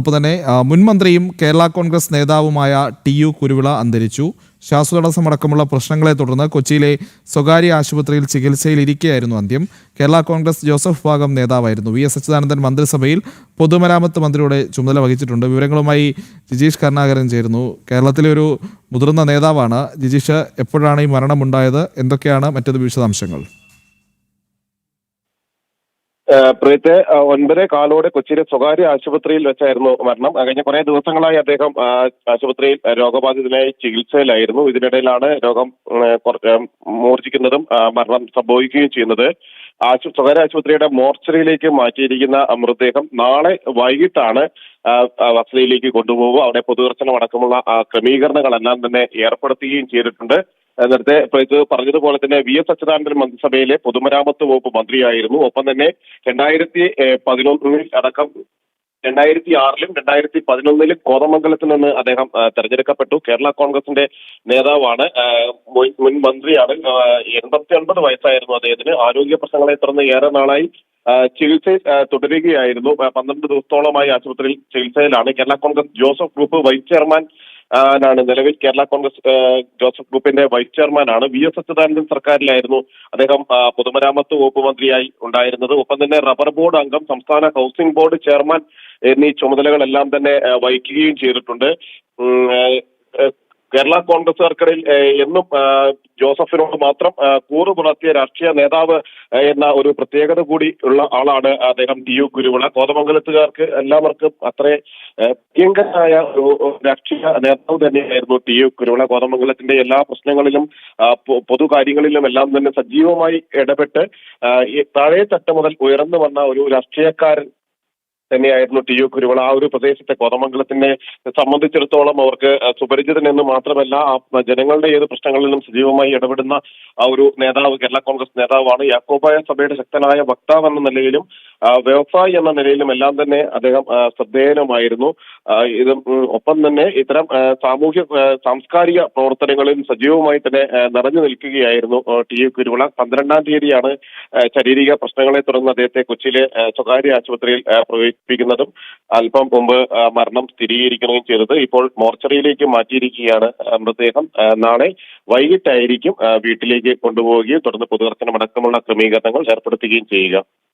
ഒപ്പം തന്നെ മുൻ മന്ത്രിയും കേരള കോൺഗ്രസ് നേതാവുമായ ടി.യു. കുരുവിള അന്തരിച്ചു. ശ്വാസതടസ്സമടക്കമുള്ള പ്രശ്നങ്ങളെ തുടർന്ന് കൊച്ചിയിലെ സ്വകാര്യ ആശുപത്രിയിൽ ചികിത്സയിലിരിക്കെയായിരുന്നു അന്ത്യം. കേരള കോൺഗ്രസ് ജോസഫ് വിഭാഗം നേതാവായിരുന്നു. വി എസ് അച്യുതാനന്ദൻ മന്ത്രിസഭയിൽ പൊതുമരാമത്ത് മന്ത്രിയുടെ ചുമതല വഹിച്ചിട്ടുണ്ട്. വിവരങ്ങളുമായി ജിജീഷ് കരുണാകരൻ ചേരുന്നു. കേരളത്തിലെ ഒരു മുതിർന്ന നേതാവാണ് ജിജീഷ്. എപ്പോഴാണ് ഈ മരണമുണ്ടായത്? എന്തൊക്കെയാണ് മറ്റു വിശദാംശങ്ങൾ? പ്രീത്തെ 9:15 കൊച്ചിയിലെ സ്വകാര്യ ആശുപത്രിയിൽ വെച്ചായിരുന്നു മരണം. കഴിഞ്ഞ കുറെ ദിവസങ്ങളായി അദ്ദേഹം ആശുപത്രിയിൽ രോഗബാധിതനായി ചികിത്സയിലായിരുന്നു. ഇതിനിടയിലാണ് രോഗം മൂർച്ഛിക്കുന്നതും മരണം സംഭവിക്കുകയും ചെയ്യുന്നത്. സ്വകാര്യ ആശുപത്രിയുടെ മോർച്ചറിയിലേക്ക് മാറ്റിയിരിക്കുന്ന മൃതദേഹം നാളെ വൈകിട്ടാണ് വസതിയിലേക്ക് കൊണ്ടുപോകുക. അവിടെ പൊതുദർശനം അടക്കമുള്ള ക്രമീകരണങ്ങളെല്ലാം തന്നെ ഏർപ്പെടുത്തുകയും ചെയ്തിട്ടുണ്ട്. നേരത്തെ പറഞ്ഞതുപോലെ തന്നെ വി എസ് അച്യുതാനന്ദൻ മന്ത്രിസഭയിലെ പൊതുമരാമത്ത് വകുപ്പ് മന്ത്രിയായിരുന്നു. ഒപ്പം തന്നെ 2011 അടക്കം 2006-ലും 2011-ലും കോതമംഗലത്ത് നിന്ന് അദ്ദേഹം തെരഞ്ഞെടുക്കപ്പെട്ടു. കേരള കോൺഗ്രസിന്റെ നേതാവാണ്, മുൻ മന്ത്രിയാണ്. 89 വയസ്സായിരുന്നു അദ്ദേഹത്തിന്. ആരോഗ്യ പ്രശ്നങ്ങളെ തുടർന്ന് ഏറെ നാളായി ചികിത്സയിൽ തുടരുകയായിരുന്നു. 12 ദിവസത്തോളമായി ആശുപത്രിയിൽ ചികിത്സയിലാണ്. Kerala Congress Joseph group vice chairman ാണ് നിലവിൽ. കേരള കോൺഗ്രസ് ജോസഫ് ഗ്രൂപ്പിന്റെ വൈസ് ചെയർമാനാണ്. വി എസ് അച്യുതാനന്ദൻ സർക്കാരിലായിരുന്നു അദ്ദേഹം പൊതുമരാമത്ത് വകുപ്പ് മന്ത്രിയായി ഉണ്ടായിരുന്നത്. ഒപ്പം തന്നെ റബ്ബർ ബോർഡ് അംഗം, സംസ്ഥാന ഹൗസിംഗ് ബോർഡ് ചെയർമാൻ എന്നീ ചുമതലകളെല്ലാം തന്നെ വഹിക്കുകയും ചെയ്തിട്ടുണ്ട്. കേരള കോൺഗ്രസുകാർക്കിടയിൽ എന്നും ജോസഫിനോട് മാത്രം കൂറ് പുലർത്തിയ രാഷ്ട്രീയ നേതാവ് എന്ന ഒരു പ്രത്യേകത കൂടി ഉള്ള ആളാണ് അദ്ദേഹം ടി.യു. കുരുവിള. കോതമംഗലത്തുകാർക്ക് എല്ലാവർക്കും അത്ര പ്രിയങ്കരനായ ഒരു രാഷ്ട്രീയ നേതാവ് തന്നെയായിരുന്നു ടി.യു. കുരുവിള. കോതമംഗലത്തിന്റെ എല്ലാ പ്രശ്നങ്ങളിലും പൊതുകാര്യങ്ങളിലും എല്ലാം തന്നെ സജീവമായി ഇടപെട്ട് താഴെ തട്ട് മുതൽ ഉയർന്നു വന്ന ഒരു രാഷ്ട്രീയക്കാരൻ തന്നെയായിരുന്നു ടി.യു. കുരുവിള. ആ ഒരു പ്രദേശത്തെ കോതമംഗലത്തിനെ സംബന്ധിച്ചിടത്തോളം അവർക്ക് സുപരിചിതൻ എന്ന് മാത്രമല്ല ജനങ്ങളുടെ ഏത് പ്രശ്നങ്ങളിലും സജീവമായി ഇടപെടുന്ന ആ ഒരു നേതാവ് കേരള കോൺഗ്രസ് നേതാവാണ്. യാക്കോബായ സഭയുടെ ശക്തനായ വക്താവ് എന്ന നിലയിലും വ്യവസായി എന്ന നിലയിലും എല്ലാം തന്നെ അദ്ദേഹം ശ്രദ്ധേയനുമായിരുന്നു. ഇത് ഒപ്പം തന്നെ ഇത്തരം സാംസ്കാരിക പ്രവർത്തനങ്ങളിൽ സജീവമായി തന്നെ നിറഞ്ഞു നിൽക്കുകയായിരുന്നു ടി.യു. കുരുവിള. 12-ാം തീയതിയാണ് ശാരീരിക പ്രശ്നങ്ങളെ തുടർന്ന് അദ്ദേഹത്തെ കൊച്ചിയിലെ സ്വകാര്യ ആശുപത്രിയിൽ പ്രവേശിപ്പിക്കുന്നതും അല്പം മുമ്പ് മരണം സ്ഥിരീകരിക്കുകയും ചെയ്തത്. ഇപ്പോൾ മോർച്ചറിയിലേക്ക് മാറ്റിയിരിക്കുകയാണ് മൃതദേഹം. നാളെ വൈകിട്ടായിരിക്കും വീട്ടിലേക്ക് കൊണ്ടുപോവുകയും തുടർന്ന് പൊതുദർശനം അടക്കമുള്ള ക്രമീകരണങ്ങൾ ഏർപ്പെടുത്തുകയും ചെയ്യുക.